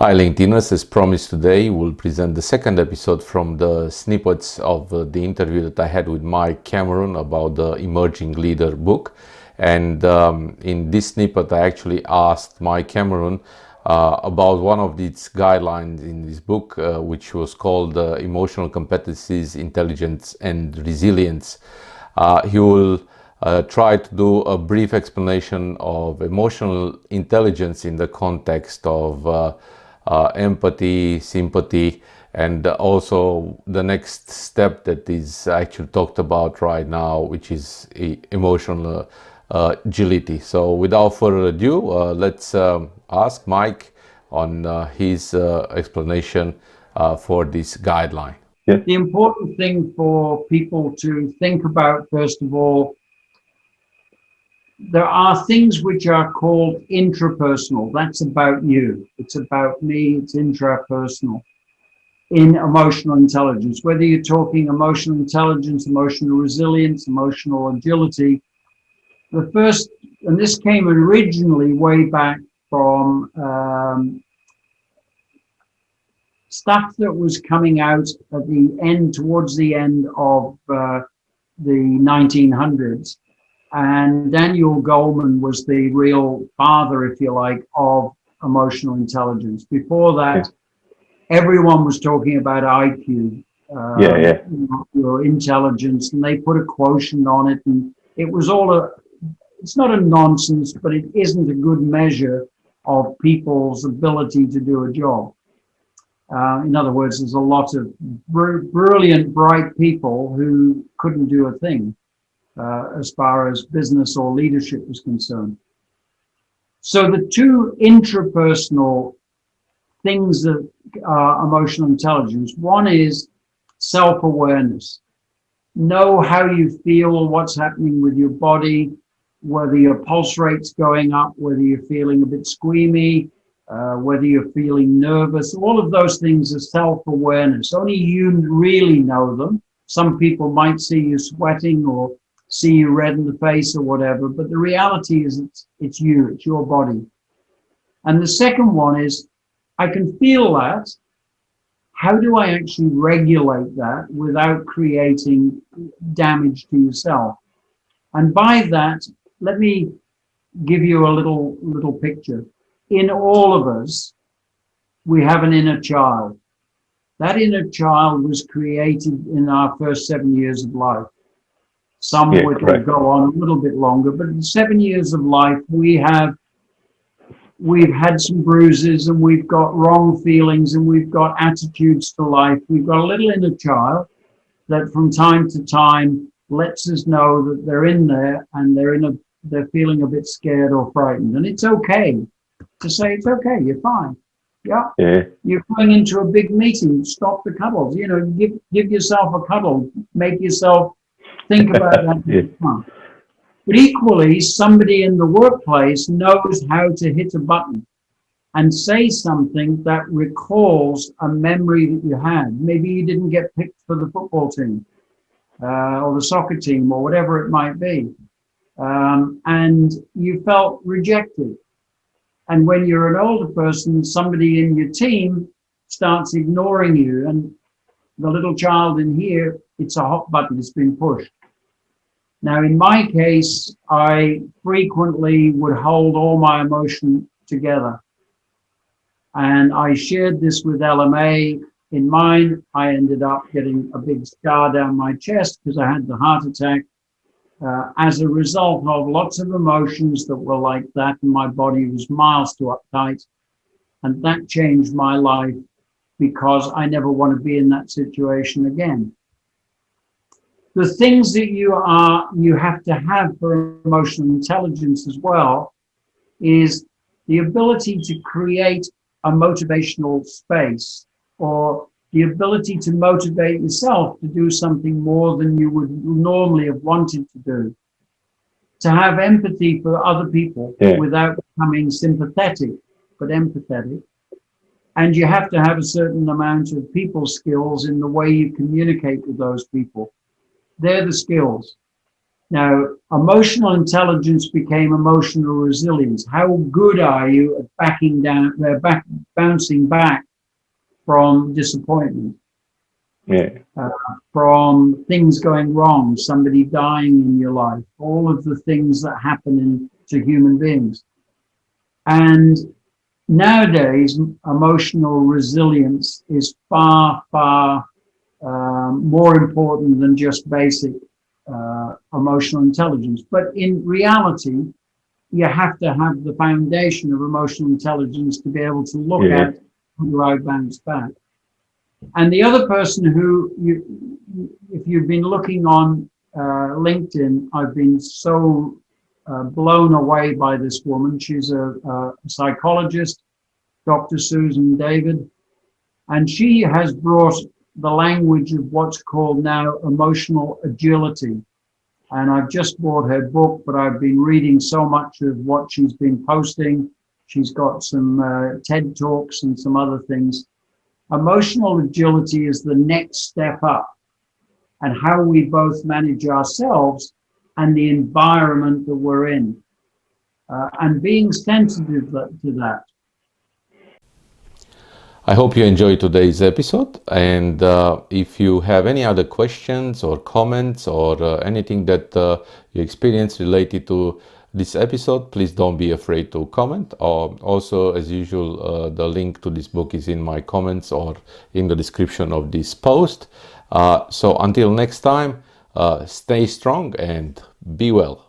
Hi LinkedIners, as promised today we'll present the second episode from the snippets of the interview that I had with Mike Cameron about the Emerging Leader book. And in this snippet I actually asked Mike Cameron about one of these guidelines in this book, which was called Emotional Competencies, Intelligence and Resilience. He will try to do a brief explanation of emotional intelligence in the context of empathy, sympathy, and also the next step that is actually talked about right now, which is emotional agility. So without further ado, let's ask Mike on his explanation for this guideline. Yeah. The important thing for people to think about, first of all, there are things which are called intrapersonal. That's about you. It's about me. It's intrapersonal in emotional intelligence. Whether you're talking emotional intelligence, emotional resilience, emotional agility, the first, and this came originally way back from stuff that was coming out at the end, towards the end of the 1900s. And Daniel Goleman was the real father, if you like, of emotional intelligence. Before that, everyone was talking about IQ, your intelligence, and they put a quotient on it. And it was all it's not a nonsense, but it isn't a good measure of people's ability to do a job. In other words, there's a lot of brilliant, bright people who couldn't do a thing as far as business or leadership was concerned. So the two intrapersonal things that are emotional intelligence, one is self-awareness. Know how you feel, what's happening with your body, whether your pulse rate's going up, whether you're feeling a bit squeamy, whether you're feeling nervous. All of those things are self-awareness. Only you really know them. Some people might see you sweating or see you red in the face or whatever, but the reality is it's you, it's your body. And the second one is, I can feel that. How do I actually regulate that without creating damage to yourself? And by that, let me give you a little picture. In all of us, we have an inner child. That inner child was created in our first 7 years of life. Some would go on a little bit longer, but in 7 years of life, we've had some bruises, and we've got wrong feelings, and we've got attitudes to life. We've got a little inner child that from time to time lets us know that they're in there and they're feeling a bit scared or frightened. And it's okay to say, it's okay, you're fine. Yeah. You're going into a big meeting, stop the cuddles. Give yourself a cuddle, make yourself think about that. But equally, somebody in the workplace knows how to hit a button and say something that recalls a memory that you had. Maybe you didn't get picked for the football team or the soccer team or whatever it might be. And you felt rejected. And when you're an older person, somebody in your team starts ignoring you. And the little child in here, it's a hot button, it's been pushed. Now, in my case, I frequently would hold all my emotion together. And I shared this with LMA. In mine, I ended up getting a big scar down my chest because I had the heart attack as a result of lots of emotions that were like that. And my body was miles too uptight. And that changed my life because I never want to be in that situation again. The things that you have to have for emotional intelligence as well is the ability to create a motivational space, or the ability to motivate yourself to do something more than you would normally have wanted to do. To have empathy for other people without becoming sympathetic, but empathetic. And you have to have a certain amount of people skills in the way you communicate with those people. They're the skills. Now, emotional intelligence became emotional resilience. How good are you at bouncing back from disappointment, uh, from things going wrong, somebody dying in your life, all of the things that happen to human beings. And nowadays, emotional resilience is far, far more important than just basic emotional intelligence. But in reality, you have to have the foundation of emotional intelligence to be able to look at how do I bounce back. And the other person who if you've been looking on LinkedIn, I've been so blown away by this woman. She's a psychologist, Dr. Susan David, and she has brought the language of what's called now emotional agility. And I've just bought her book, but I've been reading so much of what she's been posting. She's got some TED Talks and some other things. Emotional agility is the next step up, and how we both manage ourselves and the environment that we're in, and being sensitive to that. I hope you enjoyed today's episode, and if you have any other questions or comments or anything that you experienced related to this episode, please don't be afraid to comment. Also, as usual, the link to this book is in my comments or in the description of this post. So until next time, stay strong and be well.